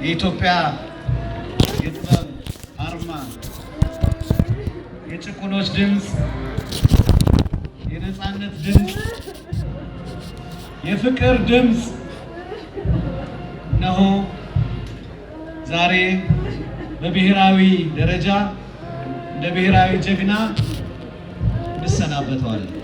የኢትዮጵያ የጥበብ አርማ፣ የጭቁኖች ድምፅ፣ የነፃነት ድምፅ፣ የፍቅር ድምፅ ነው። ዛሬ በብሔራዊ ደረጃ እንደ ብሔራዊ ጀግና እንሰናበተዋለን።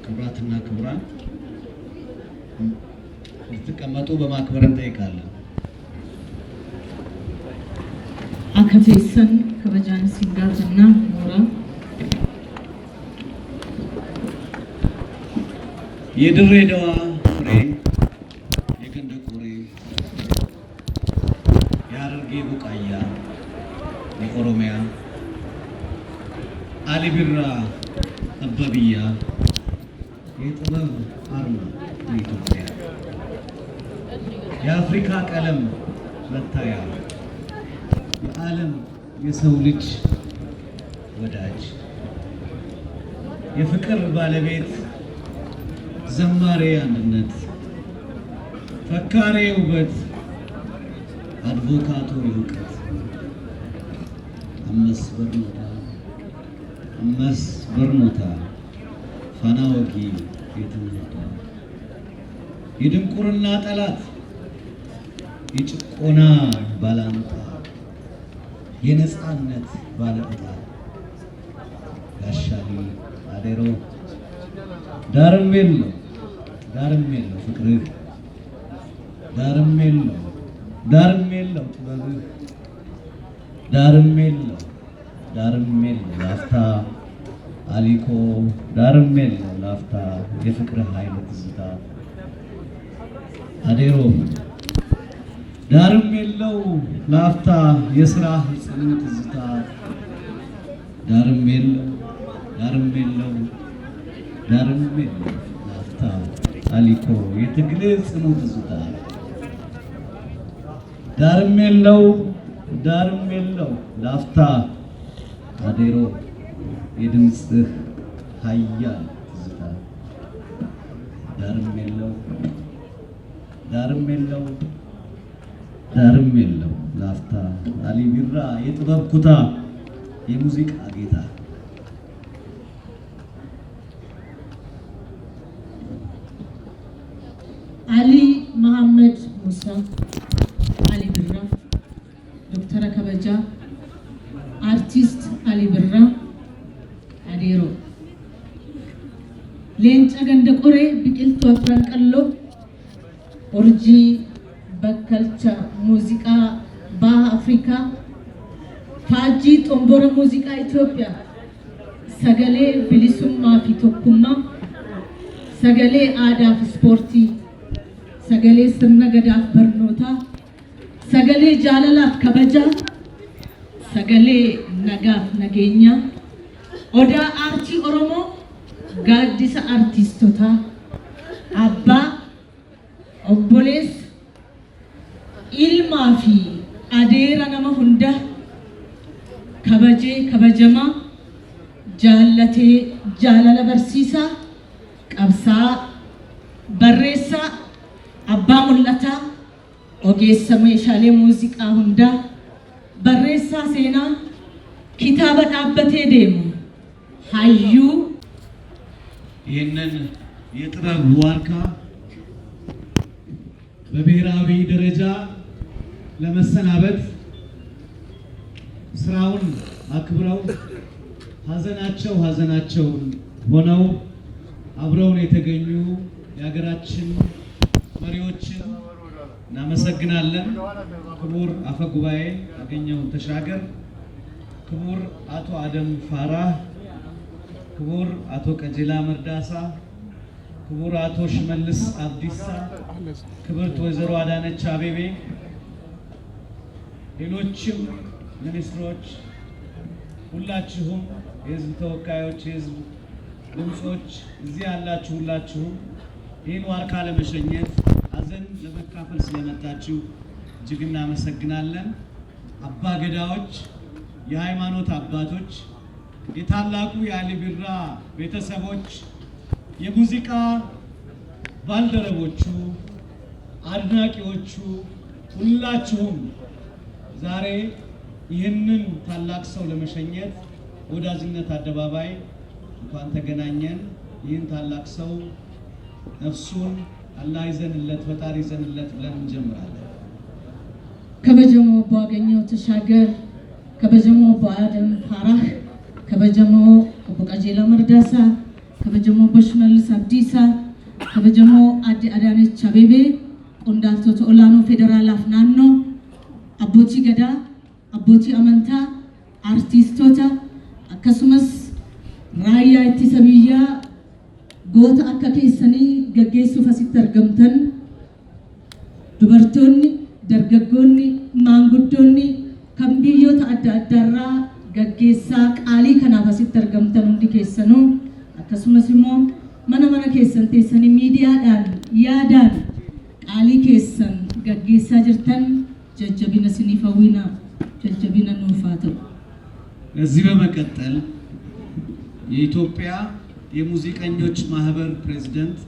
ክብራትና ክብራን እንድትቀመጡ በማክበር እንጠይቃለን። አከቴሰን ከበጃን ሲጋትና ሞራ የድሬዳዋ ፍሬ የገንደ ቆሬ የሐረርጌ ቡቃያ የኦሮሚያ አሊ ቢራ አበብያ የጥበብ አርማ የኢትዮጵያ የአፍሪካ ቀለም መታያ የዓለም የሰው ልጅ ወዳጅ የፍቅር ባለቤት ዘማሬ አንድነት ፈካሬ ውበት አድቮካቶ የእውቀት አመስ በርኖታ ፋና ወጊ የትምህርቷ የድንቁርና ጠላት የጭቆና ባላንጣ የነፃነት ባለዕጣ ጋሻሊ አዴሮ ዳርም የለው ፍቅርህ ዳርም የለው ጥበብህ ዳርም የለው ላፍታ አሊኮ ዳርም የለው ላፍታ የፍቅርህ ኃይል ትዝታ አዴሮ ዳርም የለው ላፍታ የሥራህ ጽኑ ትዝታ ዳርም የለው ላፍታ አሊኮ የትግል ጽኑ ትዝታ ዳርም የለው ላፍታ አዴሮ የድምፅህ ኃያል ትዝታ ዳርም የለው ላፍታ አሊ ቢራ የጥበብ ኩታ የሙዚቃ ጌታ አሊ መሐመድ ሙሳ አሊ ቢራ ዶክተር ከበጃ አርቲስት አሊ ቢራ አዴሮ ሌንጫ ገንደ ቆሬ ቢቅልቱ አፍራንቀሎ ኦርጂ በከልቻ ሙዚቃ በአፍሪካ ፋጂ ጦምቦረ ሙዚቃ ኢትዮጵያ ሰገሌ ቢሊሱማ ፊቶኩማ ሰገሌ አዳፍ ስፖርቲ ሰገሌ ስነገዳፍ በርኖታ ሰገሌ ጃለላፍ ከበጃ ሰገሌ ነጋፍ ነገኛ ኦዳ አርቲ ኦሮሞ ጋዲሳ አርቲስቶታ አባ ኦቦሌስ ኢልማፊ አዴራ ነማ ሁንዳ ከበጄ ከበጀማ ጃለቴ ጃለለ በርሲሳ ቀብሳ በሬሳ አባ ሙላታ ኦጌሳ ሜሻሌ ሙዚቃ ሁንዳ በሬሳ ሴና ኪታበ ዳበቴ ደሙ ሀዩ ይህንን የጥበብ ዋርካ በብሔራዊ ደረጃ ለመሰናበት ስራውን አክብረው ሀዘናቸው ሆነው አብረውን የተገኙ የሀገራችን መሪዎችን እናመሰግናለን። ክቡር አፈ ጉባኤ አገኘሁ ተሻገር፣ ክቡር አቶ አደም ፋራህ፣ ክቡር አቶ ቀጀላ መርዳሳ፣ ክቡር አቶ ሽመልስ አብዲሳ፣ ክብርት ወይዘሮ አዳነች አቤቤ፣ ሌሎችም ሚኒስትሮች፣ ሁላችሁም የህዝብ ተወካዮች፣ የህዝብ ድምጾች እዚህ ያላችሁ ሁላችሁም ይህን ዋርካ ለመሸኘት ሀዘን ለመካፈል ስለመጣችሁ እጅግ እናመሰግናለን። አባ ገዳዎች፣ የሃይማኖት አባቶች፣ የታላቁ የአሊ ቢራ ቤተሰቦች፣ የሙዚቃ ባልደረቦቹ፣ አድናቂዎቹ ሁላችሁም ዛሬ ይህንን ታላቅ ሰው ለመሸኘት ወዳጅነት አደባባይ እንኳን ተገናኘን። ይህን ታላቅ ሰው ነፍሱን አላህ ይዘንለት፣ ፈጣሪ ይዘንለት ብለን እንጀምራለን። ከበጀሞ ባገኘው ተሻገር፣ ከበጀሞ በአደም ፋራህ፣ ከበጀሞ በቀጀላ መርዳሳ፣ kabajamoo Boshmallis Abdiisaa kabajamoo Aadde Adaanech Abeebee qondaaltota olaanoo federaalaaf naannoo abbootii gadaa abbootii amantaa artistoota akkasumas raayyaa ittisa biyyaa goota akka keessanii gaggeessuuf asitti argamtan dubartoonni dargaggoonni maanguddoonni kan biyyoota adda addaarraa gaggeessaa qaalii kanaaf asitti argamtan hundi keessanuu akkasumas immoo mana keessan teessanii miidiyaadhaan yaadaan qaalii keessan gaggeessaa jirtan jajjabina isiniif hawwina jajjabina nuuf haa ta'u። እዚህ በመቀጠል የኢትዮጵያ የሙዚቀኞች ማህበር ፕሬዝዳንት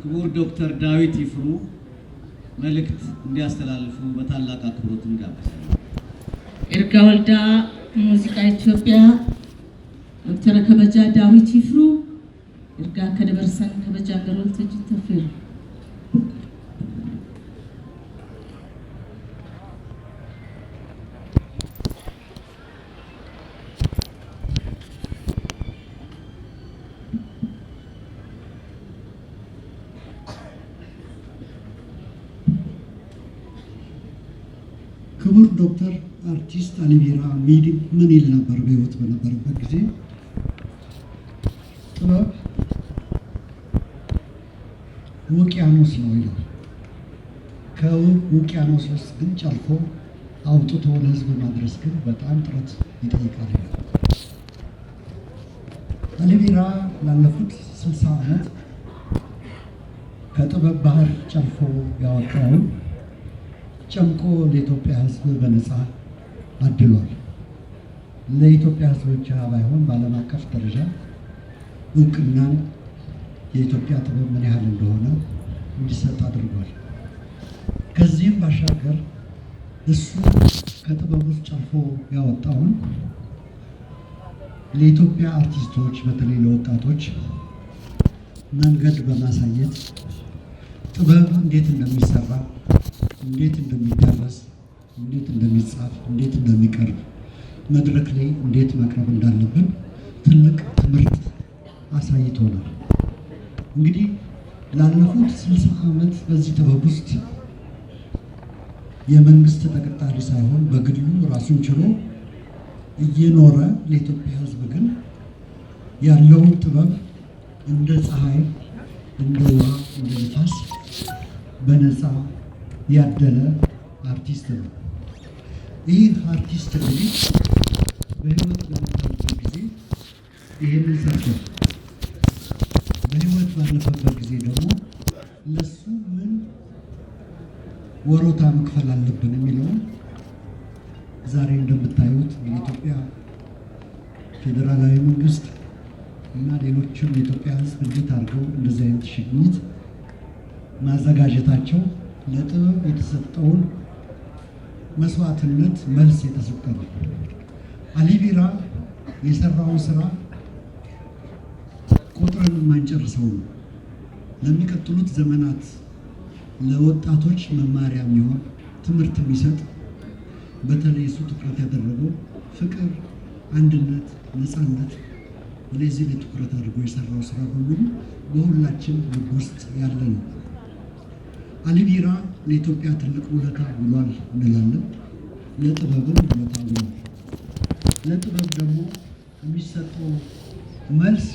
ክቡር ዶክተር ዳዊት ይፍሩ መልእክት እንዲያስተላልፉ በታላቅ አክብሮት እንጋብዛለን። ኤርጋ ወልዳ ሙዚቃ ኢትዮጵያ ዶክተር ከበጃ ዳዊት ይፍሩ ኤርጋ ከደበርሰን ከበጃ ገሮል ተጅተፈር ክቡር ዶክተር አርቲስት አሊ ቢራ ምን ይል ነበር በህይወት በነበረበት ጊዜ? ጥበብ ውቅያኖስ ነው ይላል። ከውቅያኖስ ውስጥ ግን ጨልፎ አውጥቶ ለህዝብ ማድረስ ግን በጣም ጥረት ይጠይቃል ይላል። አሊ ቢራ ላለፉት 60 ዓመት ከጥበብ ባህር ጨልፎ ያወጣውን ጨምቆ ለኢትዮጵያ ህዝብ በነፃ አድሏል። ለኢትዮጵያ ህዝብ ብቻ ባይሆን በዓለም አቀፍ ደረጃ እውቅናን የኢትዮጵያ ጥበብ ምን ያህል እንደሆነ እንዲሰጥ አድርጓል። ከዚህም ባሻገር እሱ ከጥበብ ውስጥ ጨልፎ ያወጣውን ለኢትዮጵያ አርቲስቶች በተለይ ለወጣቶች መንገድ በማሳየት ጥበብ እንዴት እንደሚሰራ እንዴት እንደሚደረስ እንዴት እንደሚጻፍ እንዴት እንደሚቀርብ መድረክ ላይ እንዴት መቅረብ እንዳለብን ትልቅ ትምህርት አሳይቶናል። እንግዲህ ላለፉት 60 ዓመት በዚህ ጥበብ ውስጥ የመንግስት ተቀጣሪ ሳይሆን በግሉ ራሱን ችሎ እየኖረ ለኢትዮጵያ ህዝብ ግን ያለውን ጥበብ እንደ ፀሐይ እንደ ውሃ እንደ ንፋስ በነፃ ያደለ አርቲስት ነው። ይህ አርቲስት እንግዲህ በህይወት በነበረበት ጊዜ ይህንን ሰርቷል። በህይወት ባለፈበት ጊዜ ደግሞ ለሱ ምን ወሮታ መክፈል አለብን የሚለውን ዛሬ እንደምታዩት የኢትዮጵያ ፌዴራላዊ መንግስት እና ሌሎችም የኢትዮጵያ ህዝብ እንዴት አድርገው እንደዚህ አይነት ሽግኝት ማዘጋጀታቸው ለጥበብ የተሰጠውን መስዋዕትነት መልስ የተሰጠ ነው። አሊ ቢራ የሰራውን ስራ ቆጥረን የማንጨርሰው ነው። ለሚቀጥሉት ዘመናት ለወጣቶች መማሪያ የሚሆን ትምህርት የሚሰጥ በተለይ እሱ ትኩረት ያደረገው ፍቅር፣ አንድነት፣ ነፃነት ለዚህ ላይ ትኩረት አድርጎ የሰራው ስራ በሙሉ በሁላችን ልብ ውስጥ ያለ ነው። አሊ ቢራ ለኢትዮጵያ ትልቅ ውለታ ውሏል እንላለን። ለጥበብም ውለታ ውሏል። ለጥበብ ደግሞ የሚሰጠው መልስ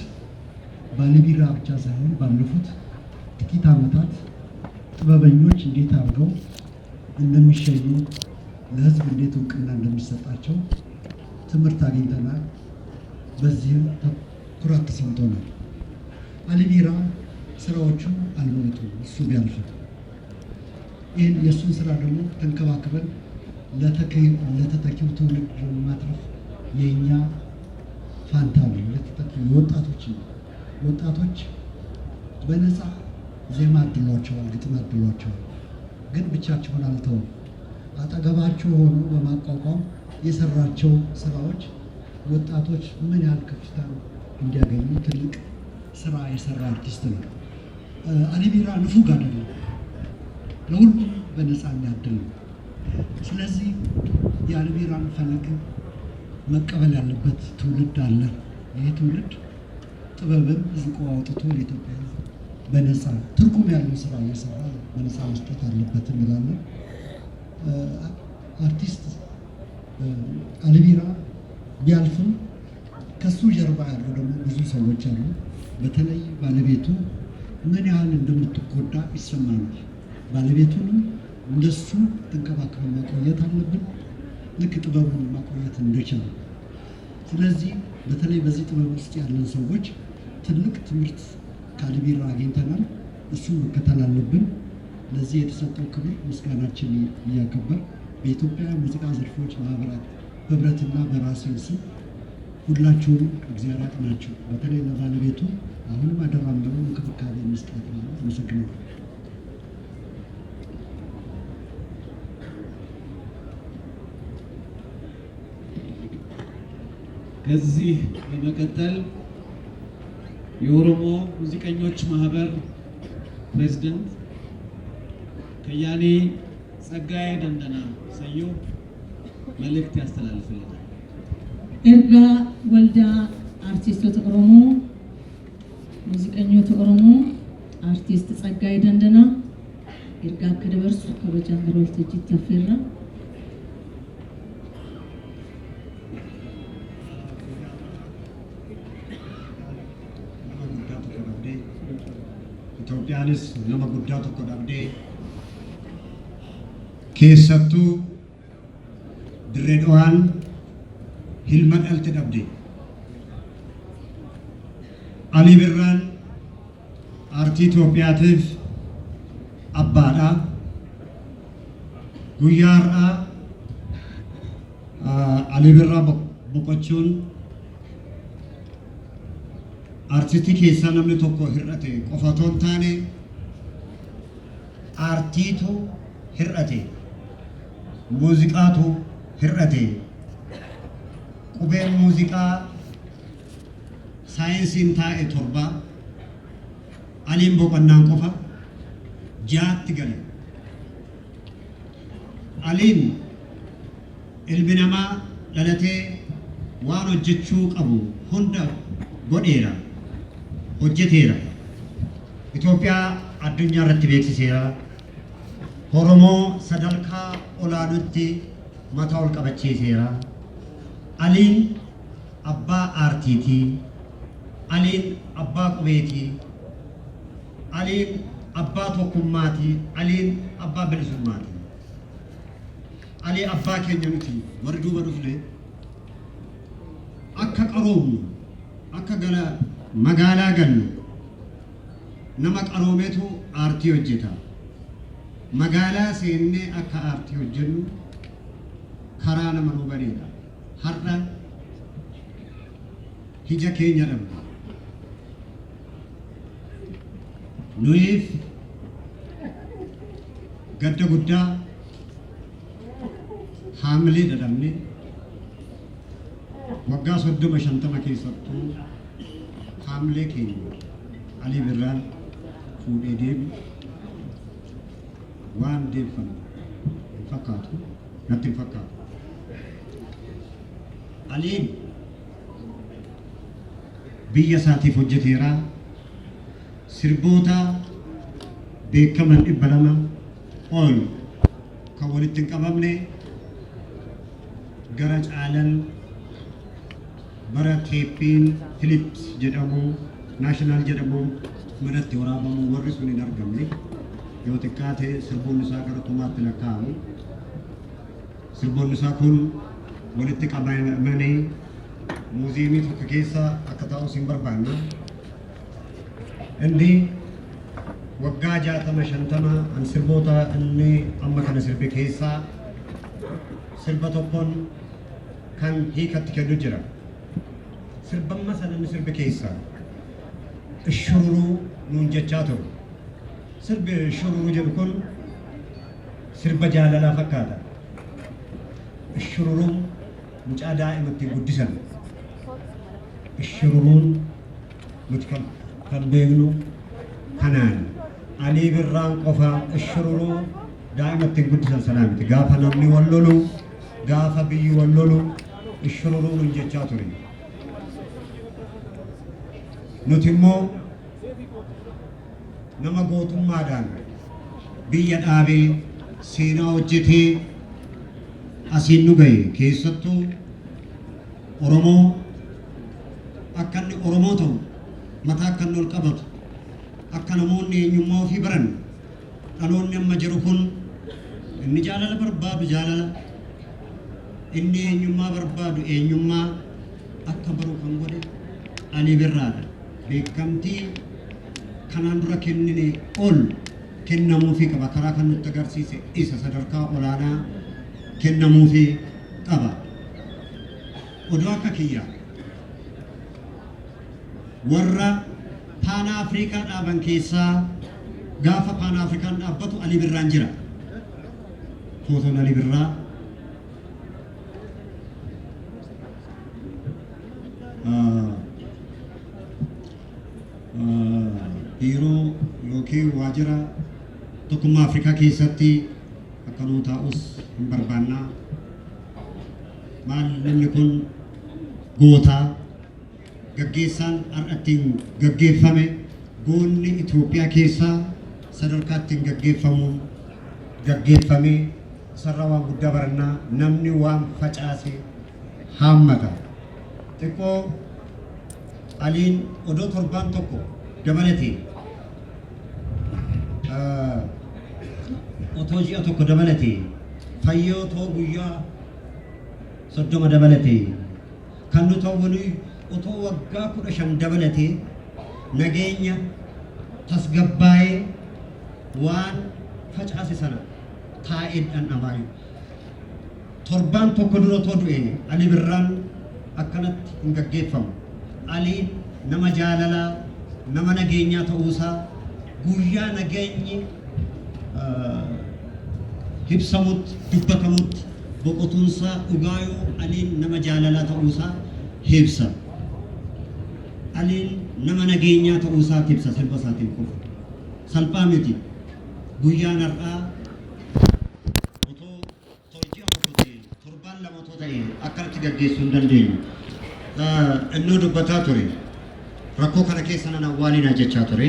በአሊ ቢራ ብቻ ሳይሆን ባለፉት ጥቂት ዓመታት ጥበበኞች እንዴት አድርገው እንደሚሸኙ ለህዝብ እንዴት እውቅና እንደሚሰጣቸው ትምህርት አግኝተናል። በዚህም ኩራት ተሰምቶናል። አሊ ቢራ ስራዎቹ አልሞቱም፣ እሱ ቢያልፍም ይህን የእሱን ስራ ደግሞ ተንከባክበን ለተተኪው ትውልድ ማትረፍ የእኛ ፋንታ ነው። ለተተኪው ወጣቶች ነው። ወጣቶች በነፃ ዜማ አድሏቸዋል፣ ግጥም አድሏቸዋል። ግን ብቻቸውን አልተውም። አጠገባቸው ሆኖ በማቋቋም የሰራቸው ስራዎች ወጣቶች ምን ያህል ከፍታ እንዲያገኙ ትልቅ ስራ የሰራ አርቲስት ነው። አሊ ቢራ ንፉግ አይደለም፣ ለሁሉም በነፃ የሚያድል ነው። ስለዚህ የአሊ ቢራን ፈለግ መቀበል ያለበት ትውልድ አለ። ይህ ትውልድ ጥበብን ዝቆ አውጥቶ ለኢትዮጵያ በነፃ ትርጉም ያለው ስራ እየሰራ በነፃ መስጠት አለበት እንላለን። አርቲስት አሊ ቢራ ቢያልፍም ከሱ ጀርባ ያለው ደግሞ ብዙ ሰዎች አሉ። በተለይ ባለቤቱ ምን ያህል እንደምትጎዳ ይሰማናል። ባለቤቱንም እንደሱ ተንከባክበን ማቆየት አለብን፣ ልክ ጥበቡን ማቆየት እንደቻለ። ስለዚህ በተለይ በዚህ ጥበብ ውስጥ ያለን ሰዎች ትልቅ ትምህርት ከአሊ ቢራ አግኝተናል። እሱን መከተል አለብን። ለዚህ የተሰጠው ክብር ምስጋናችን እያከበር በኢትዮጵያ ሙዚቃ ዘርፎች ማህበራት ህብረትና በራሴ ስም ሁላችሁም እግዚአብሔር ያጽናችሁ። በተለይ ለባለቤቱ አሁንም አደራም ደግሞ እንክብካቤ መስጠት ነው። አመሰግናለሁ። ከዚህ በመቀጠል የኦሮሞ ሙዚቀኞች ማህበር ፕሬዝዳንት ከያኔ ጸጋዬ ደንደና ሰዮ መልእክት ያስተላልፍልናል። ኤርጋ ወልዳ አርቲስቶት ኦሮሞ ሙዚቀኞት ኦሮሞ አርቲስት ጸጋዬ ደንደና ኤርጋ ከደበርሱ ከበጃምሮ ወልተጂ ተፈራ ኢትዮጵያንስ nama guddaa tokko dhabdee keessattuu Dirree Dhawaan hilma dhalte dhabde. Ali Birraan aartii Itoophiyaatiif abbaadha. Guyyaa har'aa Ali Birraa boqochuun aartistii keessaa namni tokko hir'ate qofa otoo hin taane aartiitu hir'ate, muuziqaatu hir'ate. Qubeen muuziqaa saayinsiin taa'e torba, aliin boqonnaan qofa jaatti gale. Aliin ilmi namaa dhalatee waan hojjechuu qabu hunda godheera, hojjeteera. Itoophiyaa addunyaa irratti beeksiseera. Oromoo sadarkaa olaanutti mataa ol qabachiiseera. Aliin abbaa aartiiti. Aliin abbaa qubeeti. Aliin abbaa tokkummaati. Aliin abbaa bilisummaati. Alii abbaa keenya nuti warri duuba dhufne akka qaroomnu akka magaalaa gallu nama qaroometu aartii hojjeta. Magaalaa seennee akka aartii hojjennu karaa nama nu bareeda. Har'a hija keenya dhabna. Nuyiif gadda guddaa haamilee dadhabne waggaa 30-50 keessattuu haamilee keenya Alii Birraan fuudhee deemu waan deeffamu fakkaatu natti hin fakkaatu. Aliin biyya isaatiif hojjeteera. Sirboota beekaman 200 ol kan walitti hin qabamne gara caalan bara teeppiin Philips jedhamu naashinaal jedhamu manatti waraabamu warri sun hin argamne yoo xiqqaate sirboonni isaa gara tumaatti lakkaa'amu. Sirboonni isaa kun walitti qabamanii muuziyeemii tokko keessa akka ta'u sin barbaanna. Inni waggaa 60-50 an sirboota inni amma kana sirbe keessaa sirba tokkoon kan hiikatti kennu jira. Sirbamma sana inni sirbe keessaa ishururuu nuun jechaa ture. Sirbi ishururuu jedhu kun sirba jaalalaa fakkaata. Ishururuun mucaa daa'imatti guddisan. Ishururuun nuti kan beeknu kanaan Alii Birraan qofa ishururuu daa'imatti guddisan sanaa miti. Gaafa namni wal lolu, gaafa biyyi wal lolu ishururuu nuun jechaa ture. nutimmoo nama gootummaadhaan biyya dhaabee seenaa hojjetee asiin nu gahe keessattuu Oromoo akka inni Oromoo ta'u mataa akka inni ol qabatu akka namoonni eenyummaa ofii baran dhaloonni amma jiru kun inni jaalala barbaadu jaalala inni eenyummaa barbaadu eenyummaa akka baru kan godhe Ali Birraadha. Beekamtii kanaan dura kennine ol kennamuufii qaba. Karaa kan nutti agarsiise isa sadarkaa olaanaa kennamuufii qaba. Oduu akka kiyyaa warra Paana Afrikaa dhaaban keessaa gaafa Paana Afrikaan dhaabbatu Ali Birraan jira. Footoon Ali Birraa biiroo yookiin waajjira tokkummaa Afrikaa keessatti akka nuu taa'us hin barbaannaa. Maal namni kun gootaa gaggeessaan har'attiin gaggeeffame goonni Itoophiyaa keessaa sadarkaattiin gaggeeffamuun gaggeeffamee sarara waan guddaa barannaa namni waan facaase haammata. Xiqqoo Aliin odoo torbaan tokko dabalatee otoo ji'a tokko dabalatee fayyoo otoo guyyaa 30 dabalatee kan nu ta'uun otoo waggaa 15 dabalatee nageenya tasgabbaa'ee waan facaase sana taa'ee dhandhamaa torbaan tokko dura otoo du'e Ali Birraan akkanatti hin gaggeeffamu. Ali nama jaalalaa nama nageenyaa ta'uusaa guyyaa nageenyi ibsamutti dubbatamutti boqotuunsaa dhugaayoo Aliin nama jaalalaa ta'uusaa ibsa. Aliin nama nageenyaa ta'uusaa ibsa sirba isaatiin qofa. Salphaa miti guyyaan har'aa otoo torji'a tokko ta'e torbaan lama otoo ta'e akkanatti gaggeessuu hin dandeenyu. Innoo dubbataa ture rakkoo kana keessa nan awwaalinaa jechaa ture.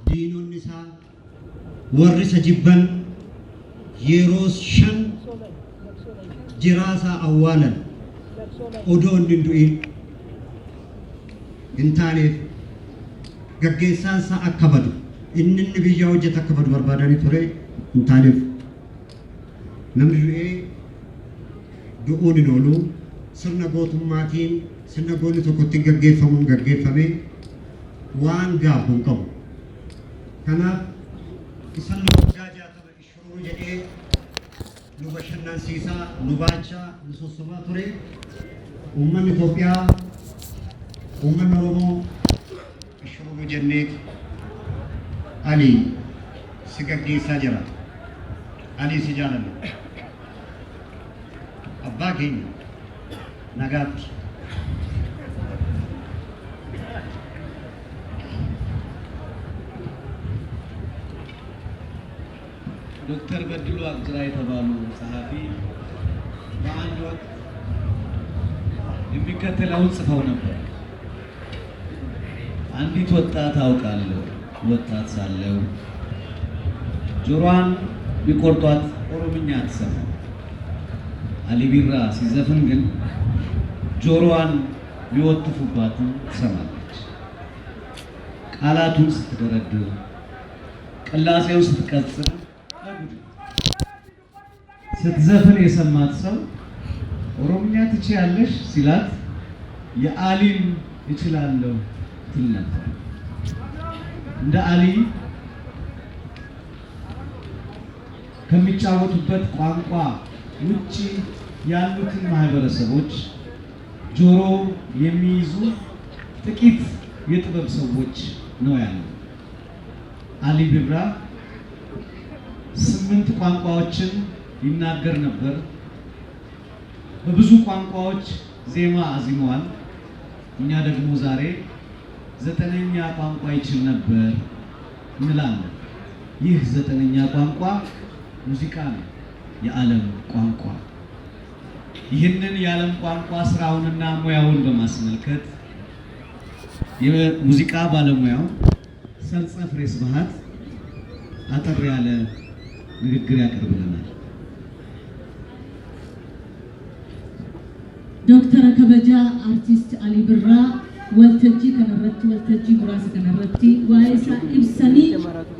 Diinonni isaa warri isa jibban yeroo 5 jiraasaa awwaalan odoo hin du'in hin taaneef gaggeessaan isaa akka badu inni biyya hojjeta akka badu barbaadanii ture hin taaneef namni du'ee du'uun hin oolu sirna gootummaatiin sirna goonni tokkotti gaggeeffamuun gaggeeffame waan gaafu hin qabu. Kanaaf isan waggaa 60 ishuruu jedhee nu bashannansiisaa nu baachaa nu sossobaa ture. Uummanni Itoophiyaa uummanni Oromoo ishuruu jennee Ali si gaggeessaa jira. Ali si jaalala. Abbaa keenya nagaatti. ዶክተር በድሉ አቅጅራ የተባሉ ጸሐፊ በአንድ ወቅት የሚከተለውን ጽፈው ነበር። አንዲት ወጣት አውቃለሁ ወጣት ሳለው ጆሮዋን ቢቆርጧት ኦሮምኛ አትሰማም። አሊ ቢራ ሲዘፍን ግን ጆሮዋን ቢወጥፉባትም ትሰማለች። ቃላቱን ስትደረድር ቅላጼውን ስትቀጽል ስትዘፍን የሰማት ሰው ኦሮምኛ ትችያለሽ ሲላት የአሊን እችላለሁ ትል ነበር። እንደ አሊ ከሚጫወቱበት ቋንቋ ውጪ ያሉትን ማህበረሰቦች ጆሮ የሚይዙ ጥቂት የጥበብ ሰዎች ነው ያለው። አሊ ቢራ 8 ቋንቋዎችን ይናገር ነበር። በብዙ ቋንቋዎች ዜማ አዚመዋል። እኛ ደግሞ ዛሬ 9ኛ ቋንቋ ይችል ነበር እንላለን። ይህ 9ኛ ቋንቋ ሙዚቃ ነው፣ የዓለም ቋንቋ። ይህንን የዓለም ቋንቋ ስራውንና ሙያውን በማስመልከት የሙዚቃ ባለሙያው ሰርጸ ፍሬ ስብሐት አጠር ያለ ንግግር ያቀርብልናል። ዶክተር ከበጃ አርቲስት አሊ ብራ ወልተጂ ከነረቲ ወልተጂ ሙራስ ከነረቲ ዋይሳ ኢብሰኒ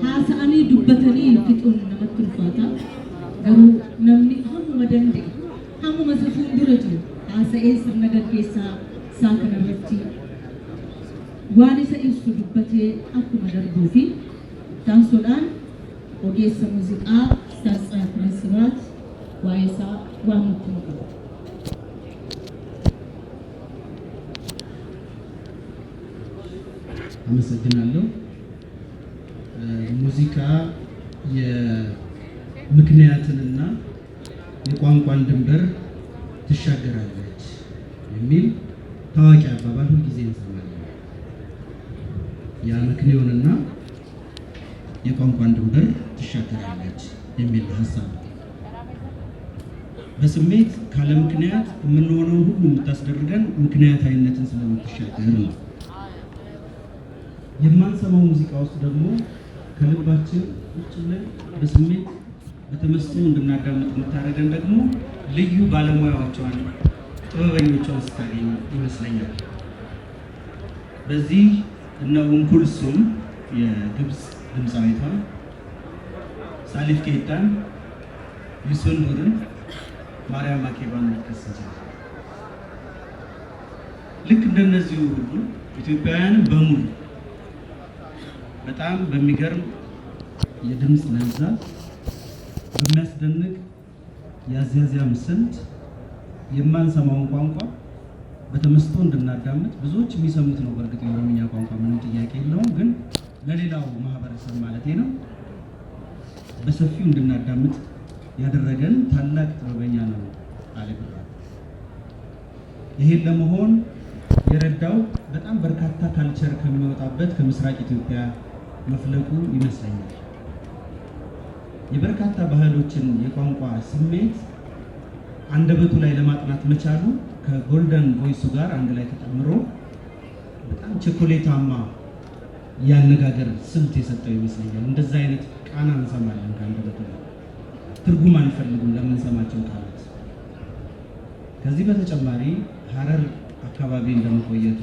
ሃሳኒ ዱበተኒ ፍጡን ነመትልፋታ ገሩ ነምኒ ሀሙ መደንዴ ሀሙ መሰፉን ድረቱ ሃሳኤ ስርነገጌሳ ሳከነረቲ ዋኒሳ ኢብሱ ዱበቴ አኩመ ደርቡፊ ዳንሶዳን ኦጌሳ ሙዚቃ ሰርጸ ፍሬ ስብሐት ዋይሳ ዋሙቱ አመሰግናለሁ። ሙዚቃ የምክንያትንና የቋንቋን ድንበር ትሻገራለች የሚል ታዋቂ አባባል ሁልጊዜ እንሰማለን። ያ ምክንያቱንና የቋንቋን ድንበር ትሻገራለች የሚል ሀሳብ በስሜት ካለ ምክንያት የምንሆነው ሁሉ የምታስደርገን ምክንያታዊነትን ስለምትሻገር ነው። የማንሰማው ሙዚቃ ውስጥ ደግሞ ከልባችን ቁጭ ብለን በስሜት በተመስጦ እንድናዳምጥ የምታደርገን ደግሞ ልዩ ባለሙያዎቿን ጥበበኞቿን ስታገኝ ይመስለኛል። በዚህ እነ ኩልሱም የግብፅ ድምፃዊቷ ሳሊፍ ኬይታን፣ ዩሱን ኑርን፣ ማርያም ማኬባን መጥቀስ እንችላለን። ልክ እንደነዚሁ ሁሉ ኢትዮጵያውያንም በሙሉ በጣም በሚገርም የድምፅ ለዛ በሚያስደንቅ የአዝያዝያም ስልት የማንሰማውን ቋንቋ በተመስጦ እንድናዳምጥ ብዙዎች የሚሰሙት ነው። በእርግጥ የኦሮምኛ ቋንቋ ምንም ጥያቄ የለውም፣ ግን ለሌላው ማህበረሰብ ማለት ነው በሰፊው እንድናዳምጥ ያደረገን ታላቅ ጥበበኛ ነው አሊ ብራ። ይሄን ለመሆን የረዳው በጣም በርካታ ካልቸር ከሚወጣበት ከምስራቅ ኢትዮጵያ መፍለቁ ይመስለኛል። የበርካታ ባህሎችን የቋንቋ ስሜት አንደበቱ ላይ ለማጥናት መቻሉ ከጎልደን ቮይሱ ጋር አንድ ላይ ተጨምሮ በጣም ቸኮሌታማ ያነጋገር ስልት የሰጠው ይመስለኛል። እንደዛ አይነት ቃና እንሰማለን ከአንደበቱ ላይ ትርጉም አንፈልግም ለምንሰማቸው ቃላት። ከዚህ በተጨማሪ ሀረር አካባቢ እንደመቆየቱ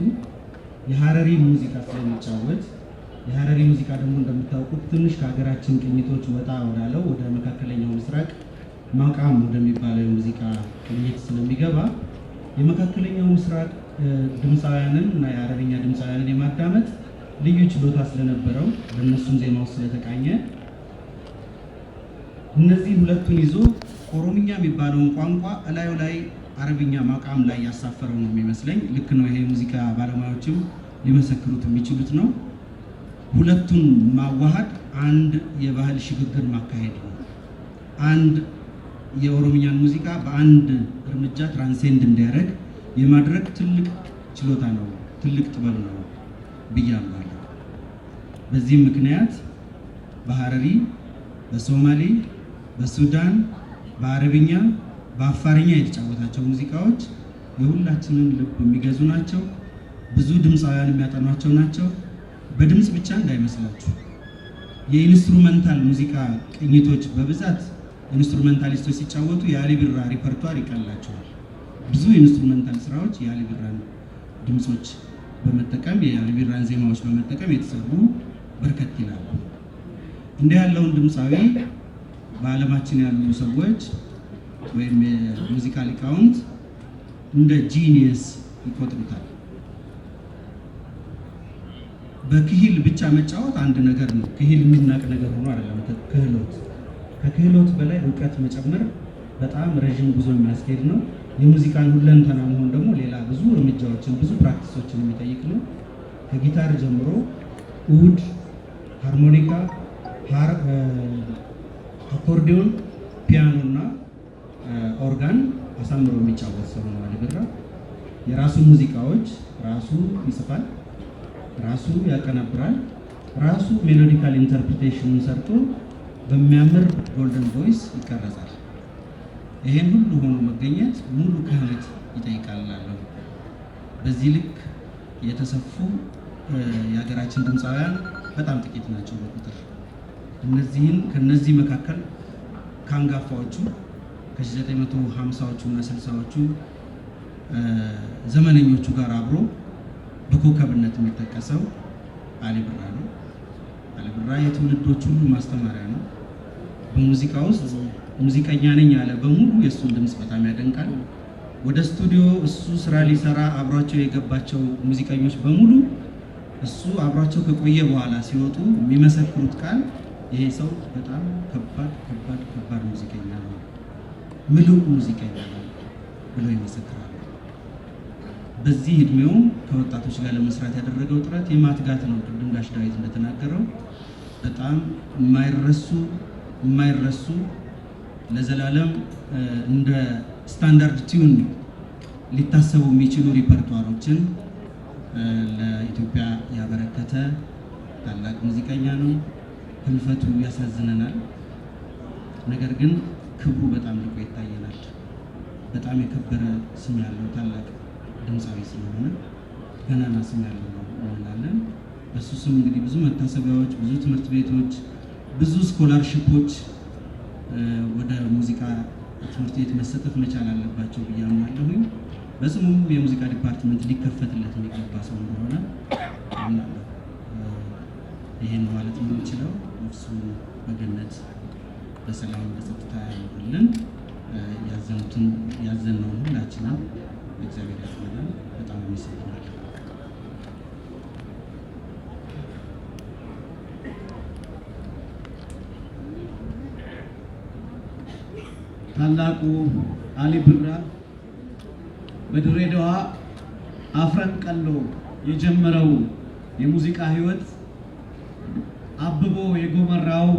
የሀረሪ ሙዚቃ ስለሚጫወት የሀረሪ ሙዚቃ ደግሞ እንደምታውቁት ትንሽ ከሀገራችን ቅኝቶች ወጣ ወዳለው ወደ መካከለኛው ምስራቅ ማቃም ወደሚባለው የሙዚቃ ቅኝት ስለሚገባ የመካከለኛው ምስራቅ ድምፃውያንን እና የሀረርኛ ድምፃውያንን የማዳመጥ ልዩ ችሎታ ስለነበረው በእነሱም ዜማ ውስጥ ስለተቃኘ እነዚህ ሁለቱን ይዞ ኦሮምኛ የሚባለውን ቋንቋ እላዩ ላይ አረብኛ ማቃም ላይ ያሳፈረው ነው የሚመስለኝ። ልክ ነው። ይሄ ሙዚቃ ባለሙያዎችም ሊመሰክሩት የሚችሉት ነው። ሁለቱን ማዋሃድ አንድ የባህል ሽግግር ማካሄድ ነው። አንድ የኦሮምኛን ሙዚቃ በአንድ እርምጃ ትራንሴንድ እንዲያደርግ የማድረግ ትልቅ ችሎታ ነው፣ ትልቅ ጥበብ ነው ብዬ አምናለሁ። በዚህም ምክንያት በሀረሪ፣ በሶማሌ፣ በሱዳን፣ በአረብኛ፣ በአፋርኛ የተጫወታቸው ሙዚቃዎች የሁላችንን ልብ የሚገዙ ናቸው። ብዙ ድምፃውያን የሚያጠኗቸው ናቸው። በድምፅ ብቻ እንዳይመስላችሁ የኢንስትሩመንታል ሙዚቃ ቅኝቶች በብዛት ኢንስትሩሜንታሊስቶች ሲጫወቱ የአሊ ቢራ ሪፐርቷር ይቀላቸዋል። ብዙ ኢንስትሩሜንታል ስራዎች የአሊ ቢራን ድምጾች በመጠቀም የአሊ ቢራን ዜማዎች በመጠቀም የተሰሩ በርከት ይላሉ። እንዲህ ያለውን ድምፃዊ በዓለማችን ያሉ ሰዎች ወይም የሙዚቃ ሊቃውንት እንደ ጂኒየስ ይቆጥሩታል። በክሂል ብቻ መጫወት አንድ ነገር ነው። ክሂል የሚናቅ ነገር ሆኖ አይደለም። ከክህሎት በላይ እውቀት መጨመር በጣም ረዥም ጉዞ የሚያስኬድ ነው። የሙዚቃን ሁለንተና መሆን ደግሞ ሌላ ብዙ እርምጃዎችን ብዙ ፕራክቲሶችን የሚጠይቅ ነው። ከጊታር ጀምሮ ኡድ፣ ሃርሞኒካ፣ አኮርዲዮን፣ ፒያኖ እና ኦርጋን አሳምሮ የሚጫወት ሰው ነው አሊ ቢራ። የራሱ ሙዚቃዎች ራሱ ይጽፋል፣ ራሱ ያቀናብራል፣ ራሱ ሜሎዲካል ኢንተርፕሪቴሽኑን ሰርቶ በሚያምር ጎልደን ቮይስ ይቀረጻል። ይሄን ሁሉ ሆኖ መገኘት ሙሉ ክህነት ይጠይቃል። በዚህ ልክ የተሰፉ የሀገራችን ድምፃውያን በጣም ጥቂት ናቸው በቁጥር። ከነዚህ መካከል ከአንጋፋዎቹ ከ1950ዎቹ እና 60ዎቹ ዘመነኞቹ ጋር አብሮ በኮከብነት የሚጠቀሰው አሊ ብራ ነው። አሊ ብራ የትውልዶች ሁሉ ማስተማሪያ ነው። በሙዚቃ ውስጥ ሙዚቀኛ ነኝ ያለ በሙሉ የእሱን ድምፅ በጣም ያደንቃል። ወደ ስቱዲዮ እሱ ስራ ሊሰራ አብሯቸው የገባቸው ሙዚቀኞች በሙሉ እሱ አብሯቸው ከቆየ በኋላ ሲወጡ የሚመሰክሩት ቃል ይሄ ሰው በጣም ከባድ ሙዚቀኛ ነው፣ ምሉዕ ሙዚቀኛ ነው ብለው ይመሰክራሉ። በዚህ እድሜው ከወጣቶች ጋር ለመስራት ያደረገው ጥረት የማትጋት ነው። ቅድም ጋሽ ዳዊት እንደተናገረው በጣም የማይረሱ ለዘላለም እንደ ስታንዳርድ ቲዩን ሊታሰቡ የሚችሉ ሪፐርቷሮችን ለኢትዮጵያ ያበረከተ ታላቅ ሙዚቀኛ ነው። ህልፈቱ ያሳዝነናል። ነገር ግን ክብሩ በጣም ልቆ ይታየናል። በጣም የከበረ ስም ያለው ታላቅ ድምፃዊ ስለሆነ ገናና ስም ያለው ነው እንላለን። በሱ ስም እንግዲህ ብዙ መታሰቢያዎች፣ ብዙ ትምህርት ቤቶች፣ ብዙ ስኮላርሺፖች ወደ ሙዚቃ ትምህርት ቤት መሰጠት መቻል አለባቸው ብዬ አምናለሁኝ። በስሙም የሙዚቃ ዲፓርትመንት ሊከፈትለት የሚገባ ሰው እንደሆነ አምናለሁ። ይሄን ማለት የምንችለው እሱ በገነት በሰላም በጸጥታ ያኖርልን። ያዘነውን ሁላችንም እግዚአብሔር ያጽናናል። በጣም አመሰግናለሁ። ታላቁ አሊ ብራ በድሬዳዋ አፍረን ቀሎ የጀመረው የሙዚቃ ህይወት አብቦ የጎመራው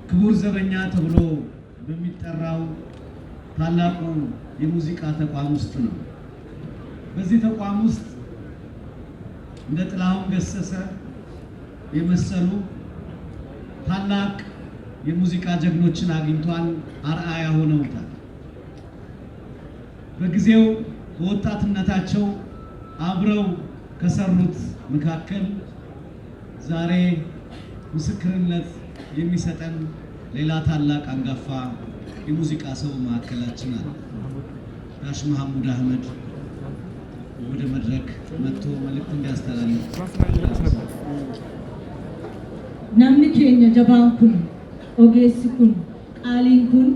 ክቡር ዘበኛ ተብሎ በሚጠራው ታላቁ የሙዚቃ ተቋም ውስጥ ነው። በዚህ ተቋም ውስጥ እንደ ጥላሁን ገሰሰ የመሰሉ ታላቅ የሙዚቃ ጀግኖችን አግኝቷል፣ አርአያ ሆነውታል። በጊዜው በወጣትነታቸው አብረው ከሰሩት መካከል ዛሬ ምስክርነት የሚሰጠን ሌላ ታላቅ አንጋፋ የሙዚቃ ሰው ማዕከላችን አለ። ጋሽ መሐሙድ አህመድ ወደ መድረክ መጥቶ መልእክት እንዲያስተላልፍ። namni keenya jabaan kun ogeessi kun qaaliin kun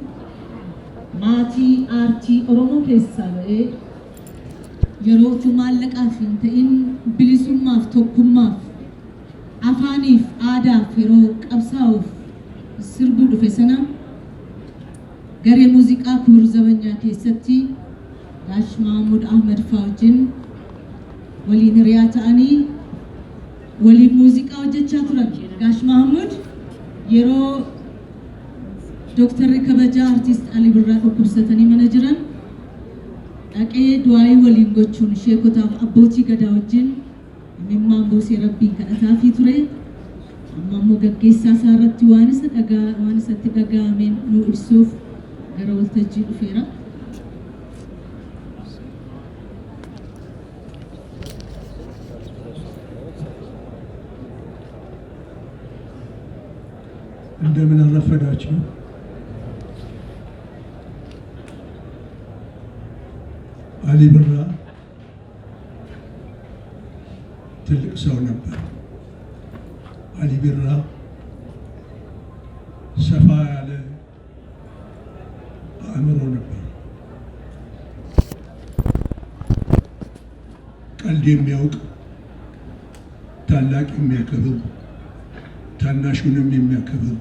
maatii aartii Oromoo keessaa ba'ee yeroo maallaqaaf hin ta'in bilisummaaf tokkummaaf afaaniif aadaaf yeroo qabsaa'uuf sirbuu dhufe sana garee muuziqaa ክቡር ዘበኛ keessatti ጋሽ መሐሙድ አህመድ ፋውጅን waliin hiriyaa ta'anii waliin muuziqaa hojjechaa turan. ጋሽ መሐሙድ yeroo ዶክተር ከበጃ አርቲስት አሊ ብራ dhukkubsatanii mana jiran dhaqee du'aayii waliin gochuun sheekotaaf abbootii gadaa wajjin imimmaan buusee rabbiin kadhataafii ture. amma immoo gaggeessaa isaa irratti waan isatti dhaga'ameen nu ibsuuf gara waltajjii dhufeera. እንደምን አረፈዳችሁ። አሊ ብራ ትልቅ ሰው ነበር። አሊ ብራ ሰፋ ያለ አእምሮ ነበር። ቀልድ የሚያውቅ፣ ታላቅ የሚያከብር፣ ታናሹንም የሚያከብር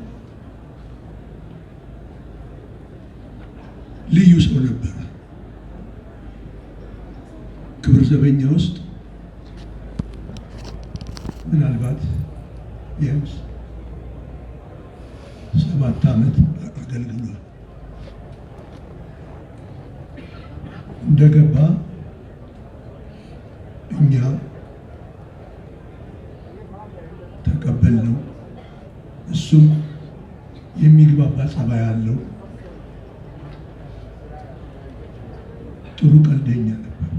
ልዩ ሰው ነበር። ክቡር ዘበኛ ውስጥ ምናልባት ቢያንስ 7 ዓመት አገልግሏል። እንደገባ እኛ ተቀበልነው። እሱም የሚግባባ ጸባይ ያለው ጥሩ ቀልደኛ ነበር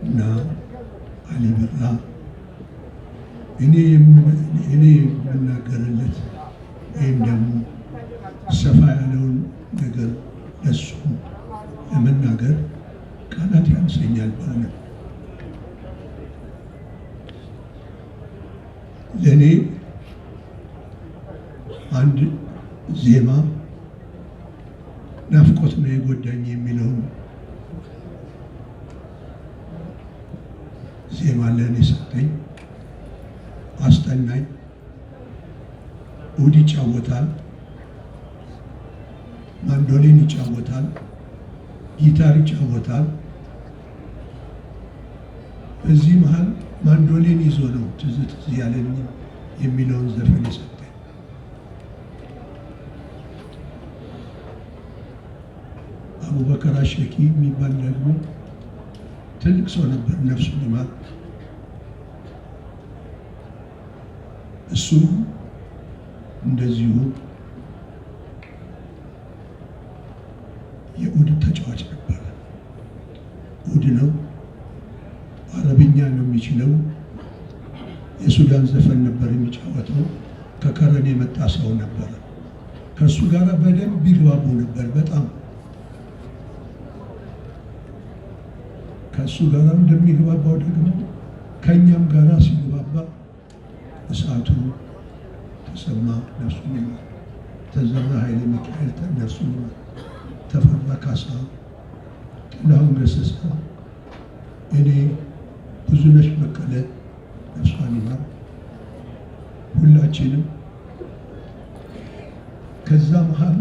እና አሊ ቢራ እኔ የምናገርለት ወይም ደግሞ ሰፋ ያለውን ነገር ለሱ ለመናገር ቃላት ያንሰኛል። በእውነት ለእኔ አንድ ዜማ ናፍቆት ነው የጎዳኝ የሚለውን ዜማ ለእኔ ሰጠኝ፣ አስጠናኝ። ኡድ ይጫወታል፣ ማንዶሊን ይጫወታል፣ ጊታር ይጫወታል። በዚህ መሃል ማንዶሊን ይዞ ነው ትዝ ትዝ ያለኝ የሚለውን ዘፈን ሰጠኝ። አቡበከር አሸኪ የሚባል ደግሞ ትልቅ ሰው ነበር፣ ነፍሱን ይማር። እሱም እንደዚሁ የኡድ ተጫዋች ነበረ። ኡድ ነው፣ አረብኛ ነው የሚችለው። የሱዳን ዘፈን ነበር የሚጫወተው። ከከረን የመጣ ሰው ነበረ። ከእሱ ጋር በደንብ ይግባቡ ነበር። በጣም ከእሱ ጋር እንደሚግባባው ደግሞ ከእኛም ጋር ሲግባባ እሳቱ ተሰማ ነፍሱን ይማር፣ ተዘራ ኃይለ ሚካኤል ነፍሱን ይማር፣ ተፈራ ካሳ፣ ጥላሁን ገሰሰ፣ እኔ ብዙነሽ በቀለ ነፍሷን ይማር፣ ሁላችንም። ከዛ መሃል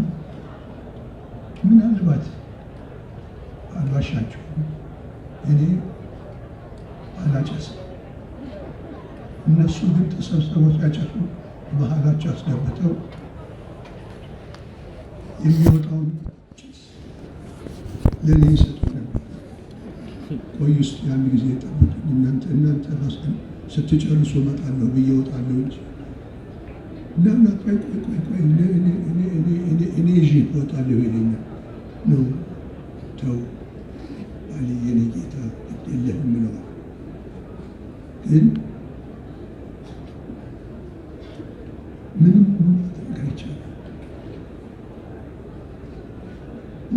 ምናልባት አልዋሻችሁ እኔ አላጨስም። እነሱ ግን ተሰብስበው ሲያጨሱ መሀላቸው አስገብተው የሚወጣውን ጭስ ለእኔ ይሰጡ ነበር። ቆይ ውስጥ ያን ጊዜ ጠብቁኝ እናንተ ራስ ስትጨርሱ እመጣለሁ ብዬ እወጣለሁ እንጂ እናና ቆይ እኔ ይዤ እወጣለሁ ይለኛል። ነው ተው አሊ የኔ ጌታ የለህም ብለዋል። ግን ምንም ማድረግ አይቻልም።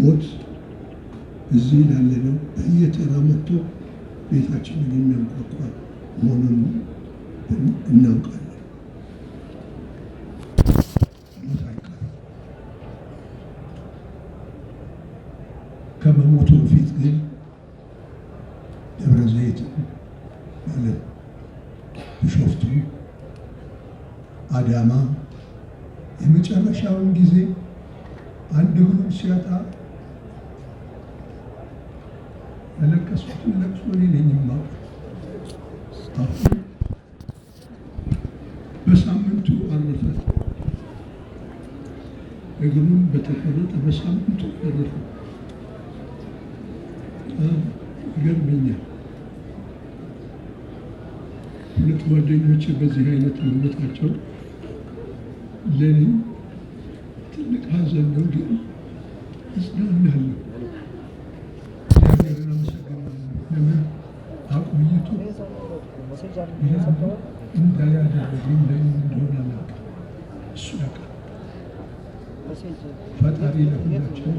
ሞት እዚህ ላለ ነው በየተራ መጥቶ ቤታችንን የሚያንኳኳ መሆኑን እናውቃለን። ሞት አይቀርም። ከመሞቱ በፊት ግን ደብረ ዘይት ማለት ቢሾፍቱ፣ አዳማ የመጨረሻውን ጊዜ አንድ እግሩን ሲያጣ ያለቀስኩትን ለቅሶ እኔ ነኝ የማውቀው። አሁን በሳምንቱ አረፈ። እግሩን በተቆረጠ በሳምንቱ አረፈ። ይገርመኛል። ሁለት ጓደኞች በዚህ አይነት መሞታቸው ለእኔ ትልቅ ሐዘን ነው፣ ግን እጽናናለሁ። እግዚአብሔርን አመሰግናለሁ። ለምን አቆይቶ እንዳያደረገኝ ለምን እንደሆነ አላውቅም። እሱ ያውቃል። ፈጣሪ ለሁላቸው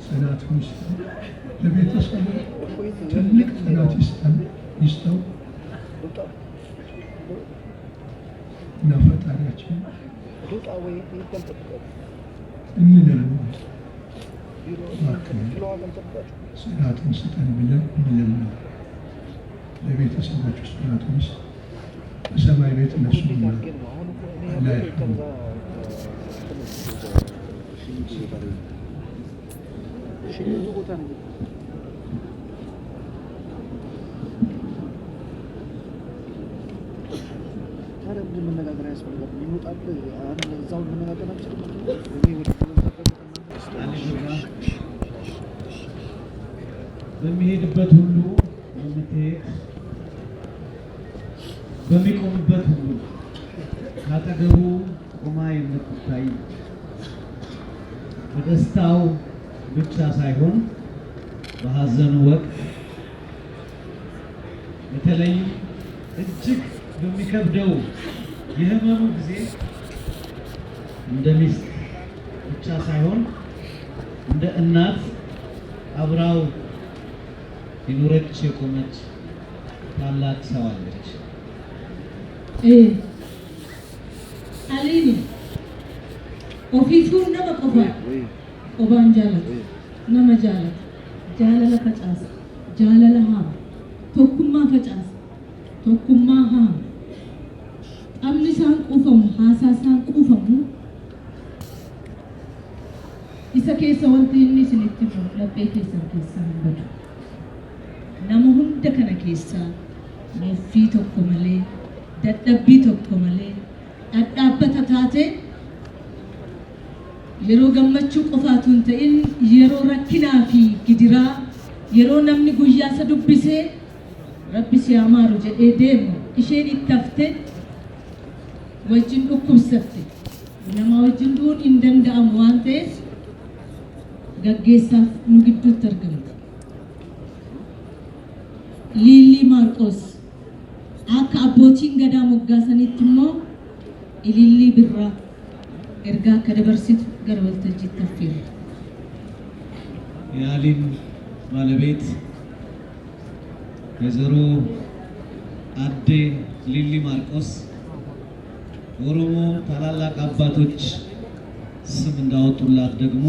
ጽናቱን ይስጠን፣ ለቤተሰቡ ትልቅ ጽናት ይስጠው እና ፈጣሪያችን እንለምነው ጽናቱን ስጠን ብለን እንለምነው። ለቤተሰቦቹ ጽናቱን ይስጥ፣ በሰማይ ቤት እነሱ አላህ ይርሐሙ። በሚሄድበት ሁሉ የምትሄድ በሚቆምበት ሁሉ ካጠገቡ ቆማ የምትታይ በደስታው ብቻ ሳይሆን በሐዘኑ ወቅት በተለይም እጅግ በሚከብደው የህመሙ ጊዜ እንደ ሚስት ብቻ ሳይሆን እንደ እናት አብራው የኖረች የቆመች ታላቅ ሰው አለች። አሊኒ ኦፊፉ ነመ ቆፋ ኦባን ጃለት ነመ ጃለት ጃለለ ፈጫስ ጃለለ ሃም ቶኩማ ፈጫስ ቶኩማ ሃም አምሊሳን ቁፈሙ ሃሳሳን ቁፈሙ isa keessa wanti inni isinitti laphee keessan keessaa hin badu. Nama hunda kana keessaa nuffii tokko malee, dadhabbii tokko malee, dhadhaabbata taate yeroo gammachuu qofaatu hin ta'in yeroo rakkinaa fi gidiraa yeroo namni guyyaa isa dubbisee rabbi si amaaru jedhee deemu isheen itti hafte wajjin dhukkubsatte nama wajjin du'uun hin danda'amu waan ta'eef Gaggeessaaf nu gidduutti argamta. Liillii Maarqos akka abbootiin gadaa moggaasanitti immoo ilillii birraa ergaa akka dabarsitu gara waltajjiitti affeerra. የአሊም ባለቤት ወይዘሮ አዴ ሊሊ ማርቆስ ኦሮሞ ታላላቅ አባቶች ስም እንዳወጡላት ደግሞ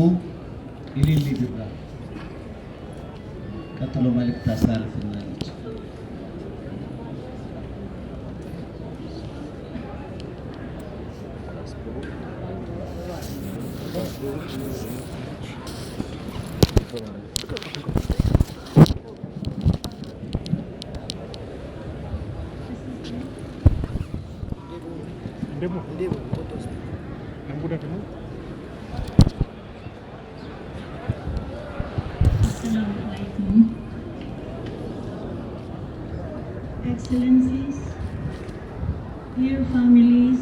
ኢሊሊ ብራ ቀጥሎ መልእክት ታሳልፍናለች። Assalamualaikum. Excellencies, dear families,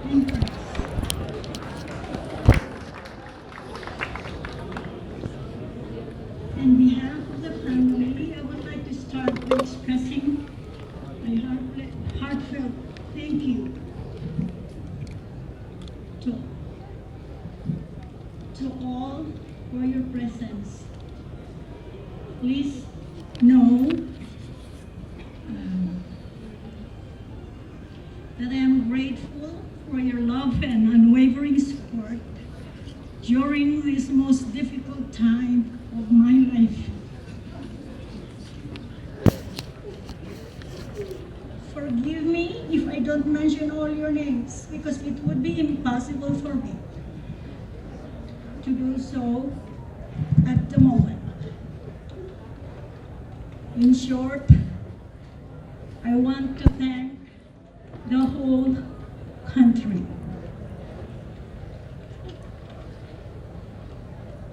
and friends. On behalf of the family, I would like to start by expressing my heartfelt thank you to all for your presence. Please know that I am grateful for your love and unwavering support during this most difficult time of my life. Forgive me if I don't mention all your names, because it would be impossible for me to do so at the moment. In short, I want to thank the whole country.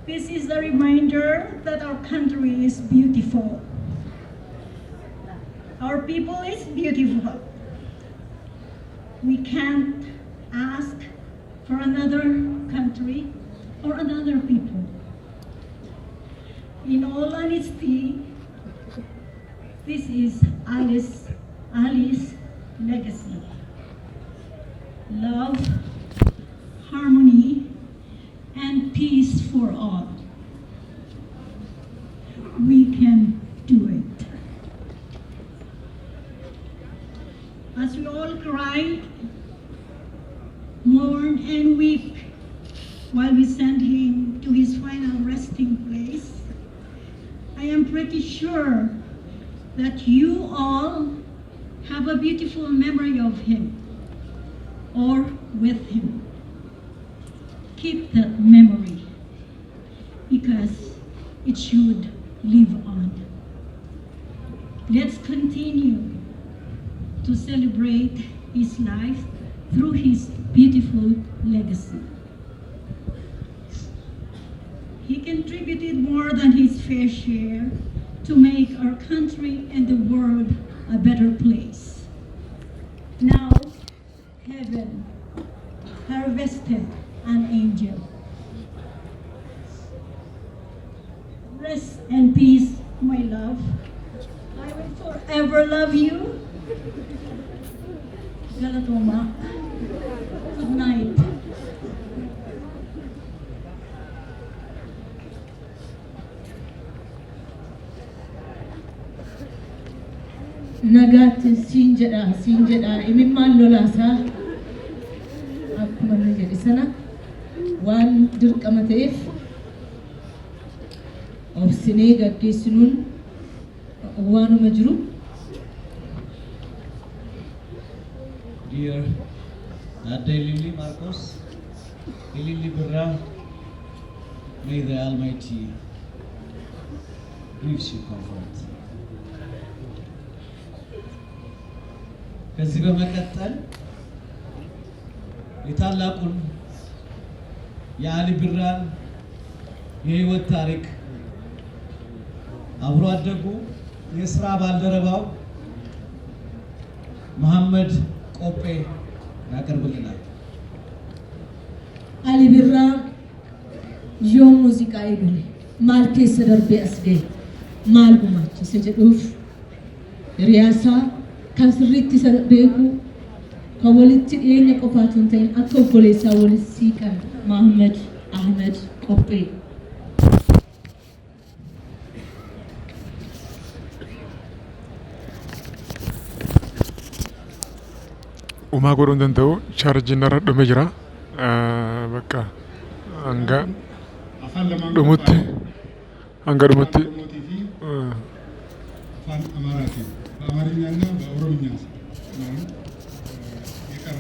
This is a reminder that our country is beautiful. Our people is beautiful. We can't ask for another country or another people. In all honesty, this is Ali's legacy. Love, harmony, and peace for all. We can do it. As we all cry, mourn, and weep while we send him to his final resting place, I am pretty sure that you all have a beautiful memory of him or with him. Keep that memory because it should live on. Let's continue to celebrate his life through his beautiful legacy. He contributed more than his fair share to make our country and the world a better place. Now, heaven harvested an angel. Rest and peace, my love. I will forever love you. Galatoma. Good night. Nagati sinjeda imimman lolasa akkuma jedhe sana waan dirqama ta'eef obsinee gaggeessinuun waanuma jiru. Dear Adde Lily Marcos, Lily Birra, may the Almighty gives you comfort. ከዚህ በመቀጠል የታላቁን የአሊ ቢራን የህይወት ታሪክ አብሮ አደጉ የስራ ባልደረባው መሐመድ ቆጴ ያቀርብልናል። አሊ ቢራ yoo muuziqaa eegale maal keessa darbee as ga'e maal gumaachise jedhuuf hiriyaasaa kan sirriitti isa beeku kan walitti dhiyeenya qofaatu hin ta'in akka obboleessaa walitti siiqan Mahammad Ahmed Qophee. Umaa godhuun danda'u chaarjiin irra dhume jira. Bakka hanga dhumutti afaan Amaaraatiin በአማርኛና በኦሮምኛ